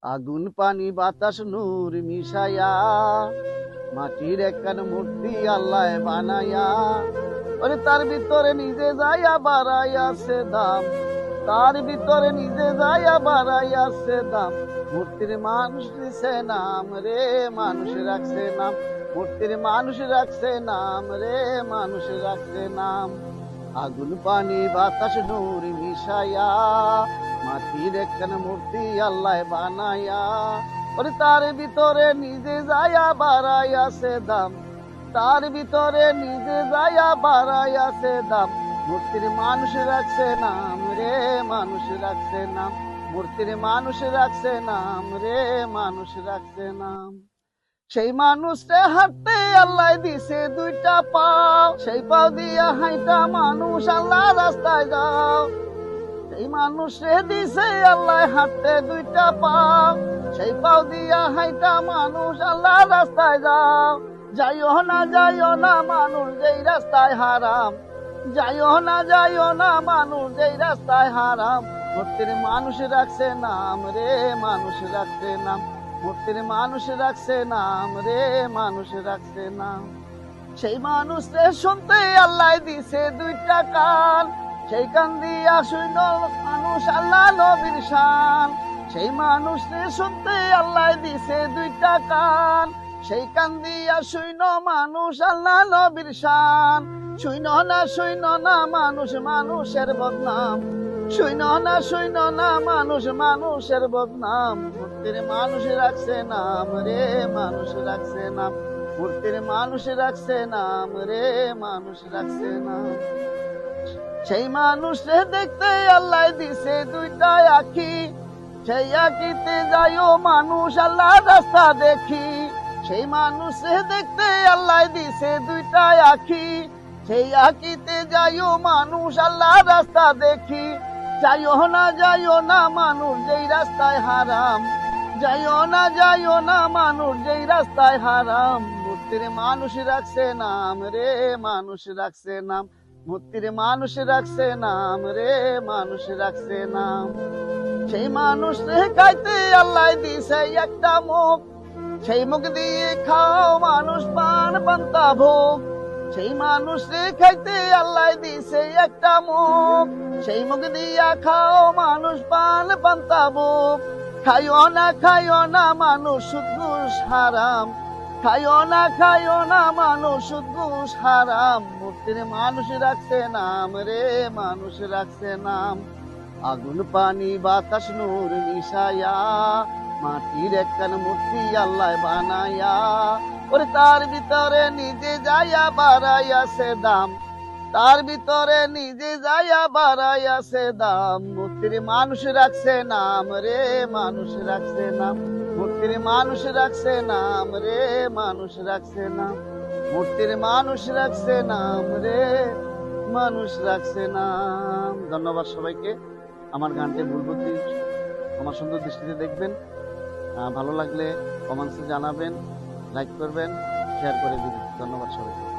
আগুন পানি বাতাস নূর মিশায়া মাটির একখান মূর্তি আল্লাহ বানায়া, ওরে তার ভিতরে নিজে যাইয়া বাড়াইয়াছে দাম, তার ভিতরে নিজে যাইয়া বাড়াইয়াছে দাম। মূর্তির মানুষ দিছে নাম রে, মানুষ রাখছে নাম। মূর্তির মানুষ রাখছে নাম রে, মানুষ রাখছে নাম। আগুন পানি বাতাস নূর মিশায়া মাটির একখান মূর্তি আল্লাহ বানায়া, ওরে তার ভিতরে নিজে যাইয়া বাড়াইয়াছে দাম, তার ভিতরে নিজে যাইয়া বাড়াইয়াছে দাম। মূর্তির মানুষ রাখছে নাম রে, মানুষ রাখছে নাম। মূর্তির মানুষ রাখছে নাম রে, মানুষ রাখছে নাম। সেই মানুষে হাঁটতে আল্লাহ দিছে দুইটা পাও, সেই পাও দিয়া হাইটা মানুষ আল্লাহ রাস্তায় যাও। সেই মানুষে দিছে আল্লাহ হাঁটতে দুইটা পাও, সেই পাও দিয়া হাইটা মানুষ আল্লাহ রাস্তায় যাও। যাইও না মানুষ যেই রাস্তায় হারাম, যাইও না মানুষ যেই রাস্তায় হারাম। মূর্তির মানুষ রাখছে নাম রে, মানুষ রাখছে নাম। মূর্তির মানুষ রাখছে নাম রে, মানুষ রাখছে নাম। সেই মানুষে শুনতে আল্লাহ দিছে দুইটা কান, সেই কান দিয়া শুইন মানুষ আল্লাহ নবীর শান। সেই মানুষে শুনতে আল্লাহ দিছে দুইটা কান, সেই কান দিয়া শুইন মানুষ আল্লাহ নবীর শান। শুইন না মানুষ মানুষের বদনাম, শুইন না মানুষ মানুষের বদনাম। মূর্তির মানুষ রাখছে নাম রে, মানুষ রাখছে নাম। মূর্তির মানুষ রাখছে নাম রে, মানুষ রাখছে নাম। সেই মানুষে দেখতে আল্লাহ দিছে দুইটা আখি, সেই আখিতে যাইও মানুষ আল্লাহ রাস্তা দেখি। সেই মানুষে দেখতে আল্লাহ দিছে দুইটা আখি, সেই আখিতে যাইও মানুষ আল্লাহ রাস্তা দেখি। যাইও না মানুষ যেই রাস্তায় হারাম, যাইও না মানুষ যেই রাস্তায় হারাম। মূর্তির মানুষ রাখছে নাম রে, মানুষ রাখছে নাম। মূর্তির মানুষ রাখছে নাম রে, মানুষ রাখছে নাম। সেই মানুষ খাইতে আল্লাহ দিছে একটা মুখ, সেই মুখ দিয়ে খাও মানুষ পান পান্তা ভোগ। সেই মানুষ খাইতে আল্লাহ দিছে একটা মুখ, সেই মুখ দিয়া খাও মানুষ পান পান্তা ভোগ। খাইও না মানুষ সুদ ঘুষ হারাম, খাইও না মানুষ সুদ ঘুষ হারাম। মূর্তির মানুষ রাখছে নাম রে, মানুষ রাখছে নাম। আগুন পানি বাতাস নূর মিশায়া মাটির একখান মূর্তি আল্লাহ বানায়া, ওরে তার ভিতরে নিজে যাইয়া বাড়াইয়াছে দাম, তার ভিতরে নিজে যাইয়া বাড়াইয়াছে দাম। মূর্তির মানুষ রাখছে নাম রে, মানুষ রাখছে নাম। মূর্তির মানুষ রাখছে নাম রে, মানুষ রাখছে নাম। মূর্তির মানুষ রাখছে নাম রে, মানুষ রাখছে নাম। ধন্যবাদ সবাইকে। আমার গানটি ভুল বুদ্ধি আমার সুন্দর দৃষ্টিতে দেখবেন। ভালো লাগলে কমেন্টসে জানাবেন, লাইক করবেন, শেয়ার করে দিবেন। ধন্যবাদ সবাইকে।